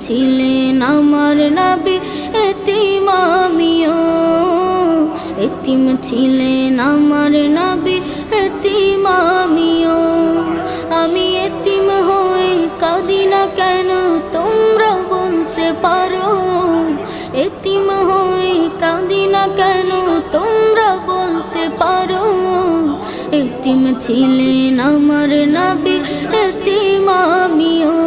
ছিলেন আমার নবী, এতিম আমিও। এতিম ছিলেন আমার নবী, এতিম আমিও। আমি এতিম হয়ে কাঁদি না কেন তোমরা বলতে পারো? এতিম হয়ে কাঁদি না কেন তোমরা বলতে পারো? এতিম ছিলেন আমার নবী, এতিম আমিও।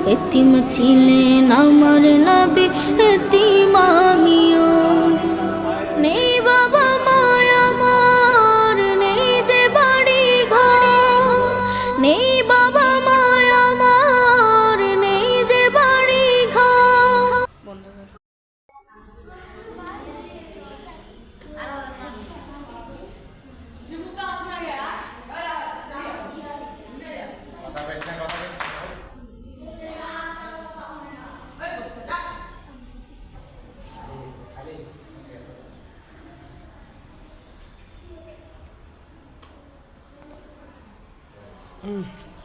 এতিম ছিলেন আমার নবী, এতিম আমিও। নেই বাবা মায় আমার, নেই যে বাড়ি ঘর। নেই বাবা মায় আমার, নেই যে বাড়ি ঘর। Mm.